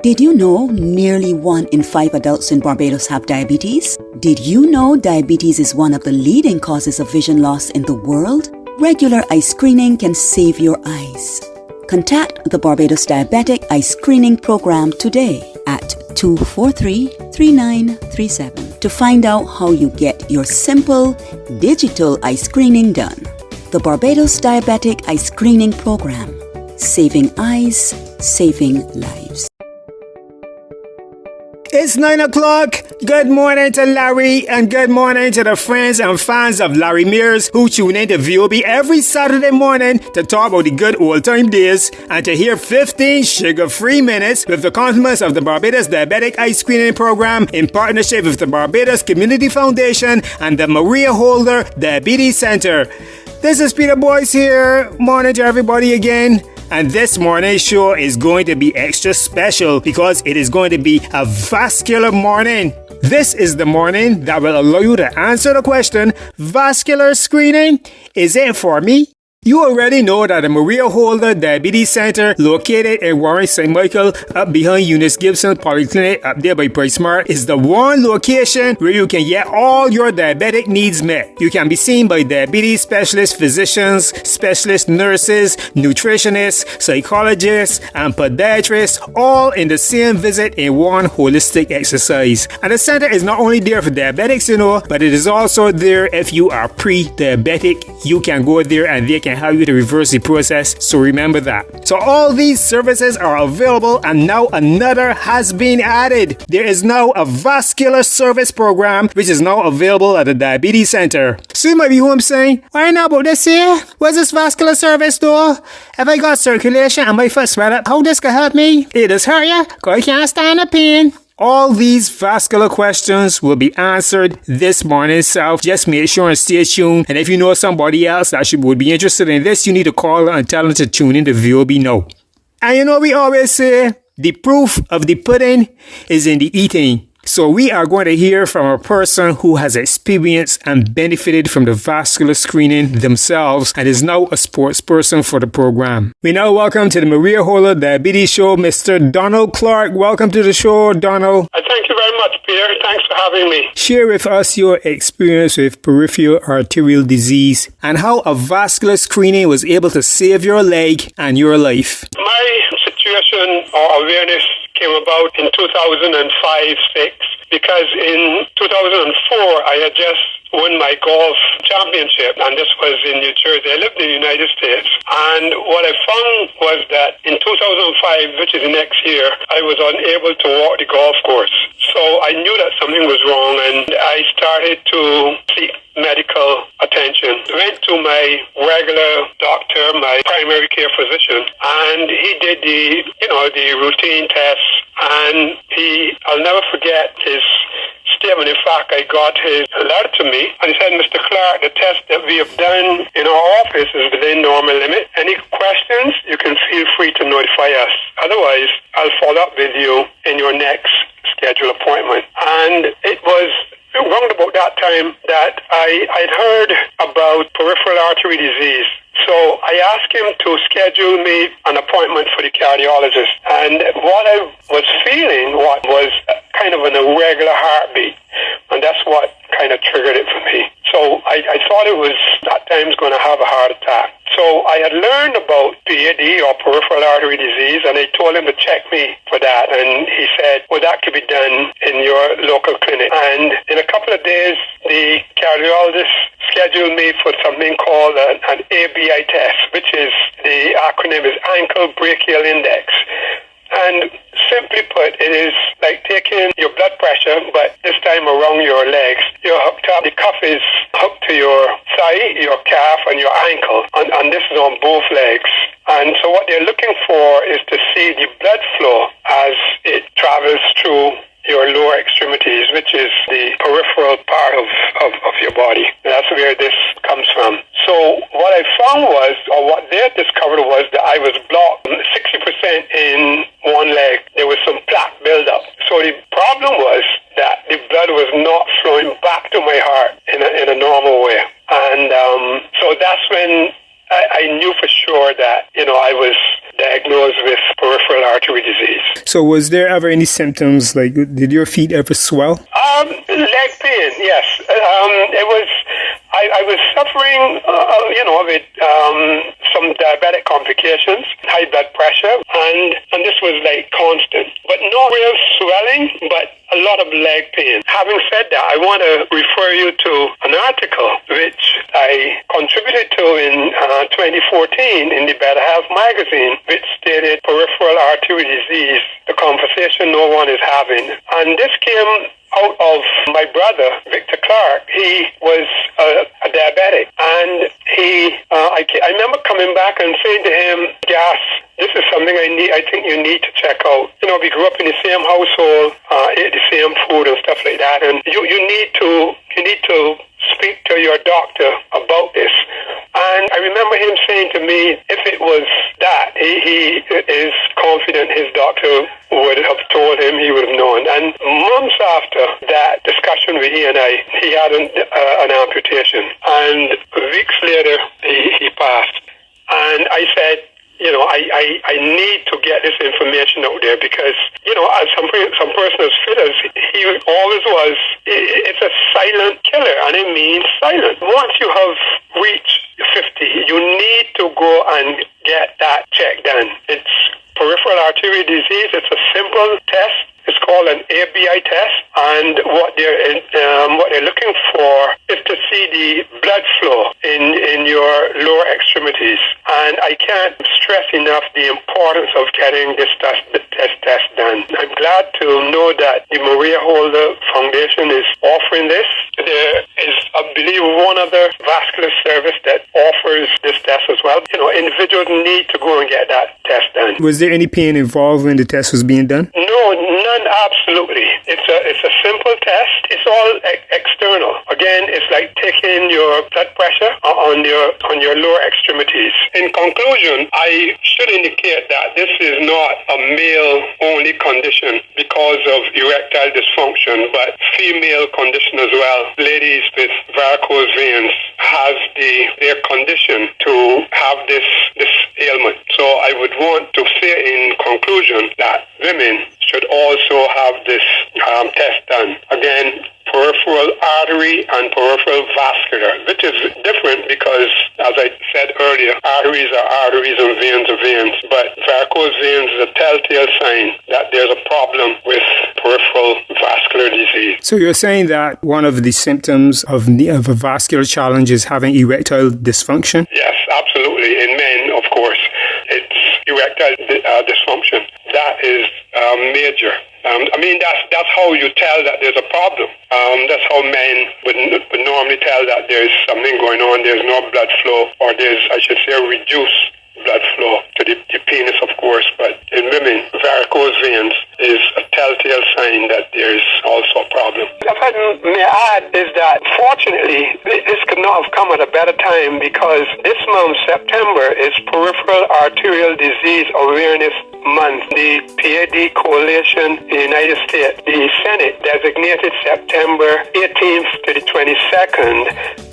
Did you know nearly 1 in 5 adults in Barbados have diabetes? Did you know diabetes is one of the leading causes of vision loss in the world? Regular eye screening can save your eyes. Contact the Barbados Diabetic Eye Screening Program today at 243-3937 to find out how you get your simple digital eye screening done. The Barbados Diabetic Eye Screening Program. Saving eyes, saving lives. It's 9 o'clock. Good morning to Larry and good morning to the friends and fans of Larry Mears who tune in to VOB every Saturday morning to talk about the good old time days and to hear 15 sugar-free minutes with the compliments of the Barbados Diabetic Eye Screening Program in partnership with the Barbados Community Foundation and the Maria Holder Diabetes Center. This is Peter Boyce here. Morning to everybody again. And this morning's show is going to be extra special because it is going to be a vascular morning. This is the morning that will allow you to answer the question, vascular screening, is it for me? You already know that the Maria Holder Diabetes Center, located in Warren St. Michael, up behind Eunice Gibson Polyclinic, up there by PriceSmart, is the one location where you can get all your diabetic needs met. You can be seen by diabetes specialist physicians, specialist nurses, nutritionists, psychologists, and podiatrists, all in the same visit in one holistic exercise. And the center is not only there for diabetics, but it is also there if you are pre-diabetic. You can go there and they can help you to reverse the process, so remember that. So all these services are available and now another has been added. There is now a vascular service program which is now available at the Diabetes Center. So you might be home saying, why not about this here? What's this vascular service though? If I got circulation and my foot swell up, how this could help me? It does hurt ya? Cause I can't stand the pain. All these vascular questions will be answered this morning, so just make sure and stay tuned. And if you know somebody else that would be interested in this, you need to call them and tell them to tune in to VOB now. And we always say, the proof of the pudding is in the eating. So we are going to hear from a person who has experienced and benefited from the vascular screening themselves and is now a sports person for the program. We now welcome to the Maria Holder Diabetes Show, Mr. Donald Clark. Welcome to the show, Donald. Thank you very much, Peter. Thanks for having me. Share with us your experience with peripheral arterial disease and how a vascular screening was able to save your leg and your life. My situation or awareness came about in 2005-06 because in 2004 I had just won my golf championship, and this was in New Jersey. I lived in the United States, and what I found was that in 2005, which is the next year, I was unable to walk the golf course. So I knew that something was wrong, and I started to seek medical attention. Went to my regular doctor, my primary care physician, and he did the routine tests, and I'll never forget his statement. In fact, I got his letter to me, and he said, Mr. Clark, the test that we have done in our office is within normal limit. Any questions, you can feel free to notify us. Otherwise, I'll follow up with you in your next scheduled appointment. And it was around about that time that I'd heard about peripheral artery disease. So I asked him to schedule me an appointment for the cardiologist. And what I was feeling was kind of an irregular heartbeat. And that's what kind of triggered it for me. So I thought it was that time going to have a heart attack. So I had learned about PAD or peripheral artery disease, and I told him to check me for that. And he said, well, that could be done in your local clinic. And in a couple of days, the cardiologist scheduled me for something called an ABI test, which is, the acronym is Ankle Brachial Index. And simply put, it is like taking your blood pressure, but this time around your legs. You're hooked up. The cuff is hooked to your thigh, your calf, and your ankle. And this is on both legs. And so what they're looking for is to see the blood flow as it travels through your lower extremities, which is the peripheral part of your body. That's where this comes from. So what I found was, or what they discovered was, that I was blocked 60% in one leg. There was some plaque buildup. So the problem was that the blood was not flowing back to my heart in a normal way. And so that's when I knew for sure that, I was diagnosed with peripheral peripheral artery disease. So was there ever any symptoms, like did your feet ever swell? Leg pain, yes. I was suffering, with some diabetic complications, high blood pressure, and this was like constant. But no real swelling, but a lot of leg pain. Having said that, I want to refer you to an article which I contributed to in 2014 in the Better Health magazine, which stated peripheral artery disease, the conversation no one is having. And this came out of my brother, Victor Clark. He was a diabetic, and I remember coming back and saying to him, "Gas, this is something I think you need to check out. We grew up in the same household, ate the same food and stuff like that, and you need to speak to your doctor about this." And I remember him saying to me, if it was that, he is confident his doctor would have told him, he would have known. And months after that discussion with he and I, he had an amputation. And weeks later, he passed. And I said, I need to get this information out there because, as some person as fit as he always was, it's a silent killer, and it means silent. Once you have reached 50, you need to go and get that check done. It's peripheral artery disease. It's a simple test. It's called an ABI test, and what they're looking for is to see the blood flow in your lower extremities. And I can't stress enough the importance of getting this test done. I'm glad to know that the Maria Holder Foundation is offering this. There is, I believe, one other vascular service that offers this test as well. Individuals need to go and get that test done. Was there any pain involved when the test was being done? No, none. Absolutely. It's a simple test. It's all external. Again, it's like taking your blood pressure on your lower extremities. In conclusion, I should indicate that this is not a male-only condition because of erectile dysfunction, but female condition as well. Ladies with varicose veins has their condition to have this ailment. So I would want to say in conclusion that women should also have this test done. Again, peripheral artery and peripheral vascular, which is different because, as I said earlier, arteries are arteries and veins are veins. But varicose veins is a telltale sign that there's a problem with peripheral vascular disease. So you're saying that one of the symptoms of a vascular challenge is having erectile dysfunction? Yes, absolutely. In men, of course, it's erectile dysfunction. That is major. That's how you tell that there's a problem. That's how men would normally tell that there's something going on. There's no blood flow, or there's, I should say, reduced blood flow to the penis, of course. But in women, varicose veins is a telltale sign that there's also a problem. If I may add, is that fortunately, this could not have come at a better time because this month, September, is Peripheral Arterial Disease Awareness Month. The PAD Coalition in the United States, the Senate designated September 18th to the 22nd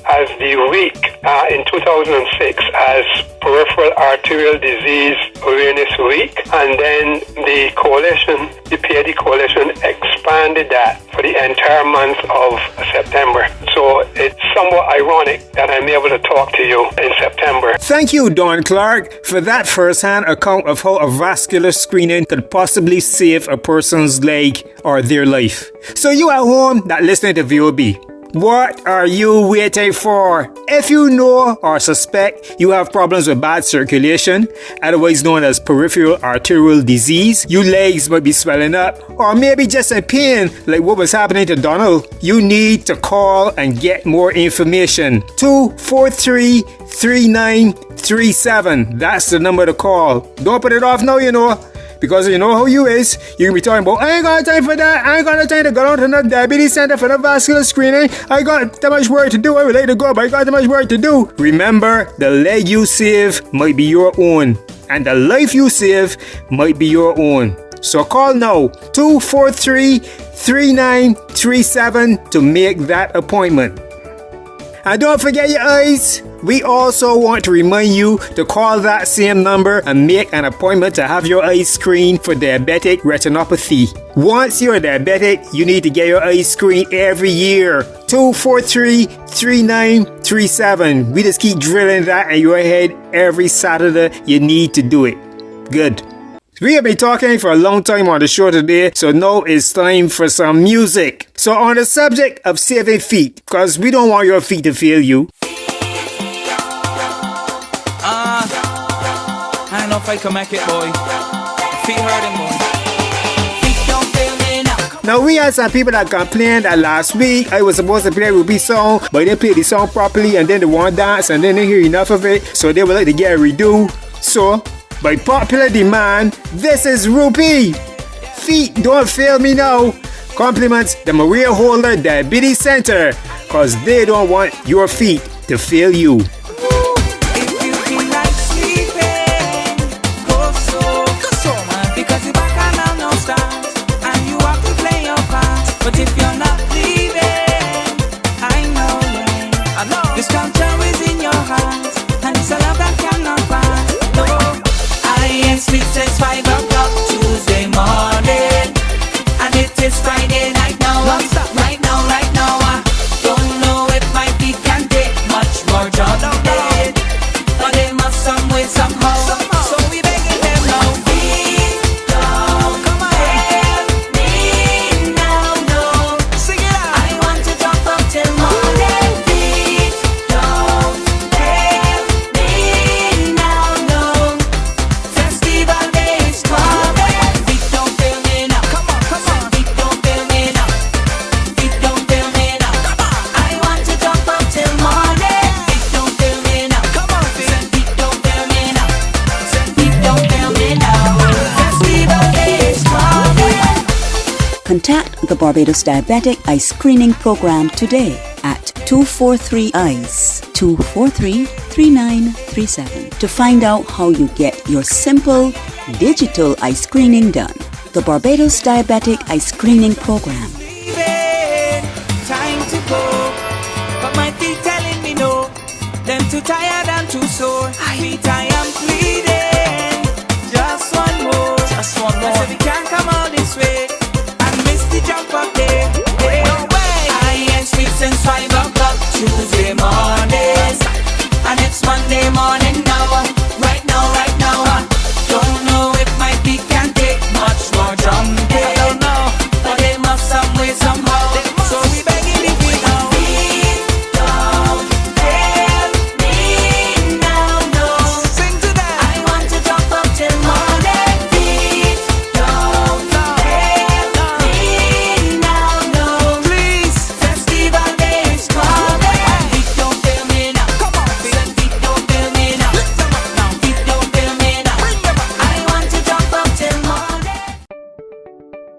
as the week in 2006 as Peripheral Arterial Disease Awareness Week, and then the coalition, the PAD Coalition, expanded that for the entire month of September. So it's somewhat ironic that I'm able to talk to you in September. Thank you, Don Clark, for that first-hand account of how a vascular screening could possibly save a person's leg or their life. So you at home that listening to VOB, what are you waiting for? If you know or suspect you have problems with bad circulation, otherwise known as peripheral arterial disease, your legs might be swelling up, or maybe just in pain like what was happening to Donald, you need to call and get more information. 243-3937. That's the number to call. Don't put it off now, because you know how you is. You can be talking about, I ain't got time for that. I ain't got time to go down to the diabetes center for the vascular screening. I got too much work to do. I would like to go, but I got too much work to do. Remember, the leg you save might be your own, and the life you save might be your own. So call now, 243-3937 to make that appointment. And don't forget your eyes. We also want to remind you to call that same number and make an appointment to have your eyes screened for diabetic retinopathy. Once you're diabetic, you need to get your eyes screened every year. 243-3937. We just keep drilling that in your head every Saturday. You need to do it. Good. We have been talking for a long time on the show today, so now it's time for some music. So on the subject of saving feet, because we don't want your feet to fail you. I know if I can make it, boy. Feet hurting, boy. Feet don't fail me now. Now we had some people that complained that last week I was supposed to play a Ruby song, but they played the song properly and then they want dance and then they hear enough of it, so they would like to get a redo. So, by popular demand, this is Ruby. Feet don't fail me now. Compliments the Maria Holder Diabetes Center, cause they don't want your feet to fail you. But if you're not leaving, I know. This culture is in your heart, and it's a love that cannot pass. No, I ain't sleep since 5 o'clock Tuesday morning, and it is Friday night now. Right now, I don't know if my feet can take much more jumping, but they must some way, somehow. So we begging them now. Contact the Barbados Diabetic Eye Screening Program today at 243-EYES, 243-3937 to find out how you get your simple digital eye screening done. The Barbados Diabetic Eye Screening Program. Time to go, but my feet telling me no. Them too tired and too sore. Feet I am pleading. Just one more. I said we can't come all this way. Jump up there, hey, no way. I ain't sleep since 5 o'clock Tuesday morning, and it's Monday morning now. Right now, don't know if my feet can take much more jumping. I don't know, but they must some way, somehow. So we begging the feet now. Feet don't fail me now, no. Sing to them. I want to jump up till morning. Feet don't fail me.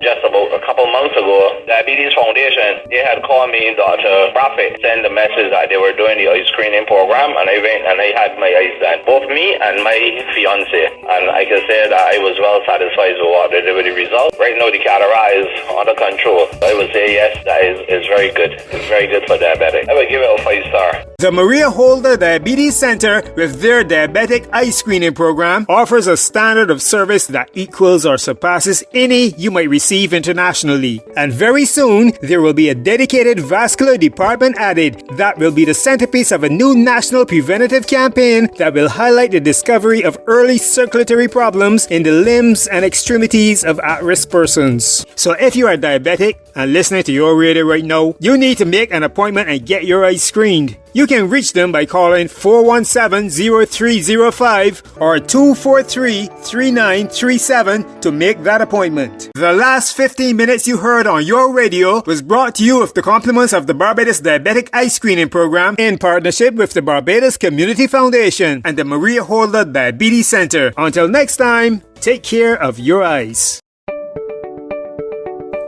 Just about a couple months ago, Diabetes Foundation, they had called me, Dr. Prophet, send a message that they were doing the eye screening program, and I went and I had my eyes done, both me and my fiance, and I can say that I was well satisfied with the result. Right now the cataract is under control. I would say yes, that is very good. It's very good for diabetic. I would give it a 5-star. The Maria Holder Diabetes Center, with their diabetic eye screening program, offers a standard of service that equals or surpasses any you might receive internationally. And very soon, there will be a dedicated vascular department added that will be the centerpiece of a new national preventative campaign that will highlight the discovery of early circulatory problems in the limbs and extremities of at-risk persons. So if you are diabetic and listening to your radio right now, you need to make an appointment and get your eyes screened. You can reach them by calling 417-0305 or 243-3937 to make that appointment. The last 15 minutes you heard on your radio was brought to you with the compliments of the Barbados Diabetic Eye Screening Program in partnership with the Barbados Community Foundation and the Maria Holder Diabetes Center. Until next time, take care of your eyes.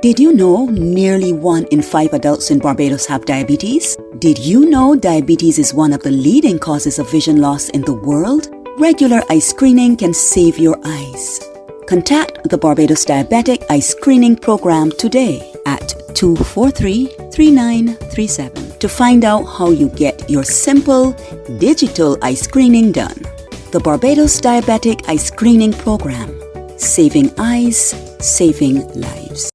Did you know nearly 1 in 5 adults in Barbados have diabetes? Did you know diabetes is one of the leading causes of vision loss in the world? Regular eye screening can save your eyes. Contact the Barbados Diabetic Eye Screening Program today at 243-3937. to find out how you get your simple digital eye screening done. The Barbados Diabetic Eye Screening Program. Saving eyes, saving lives.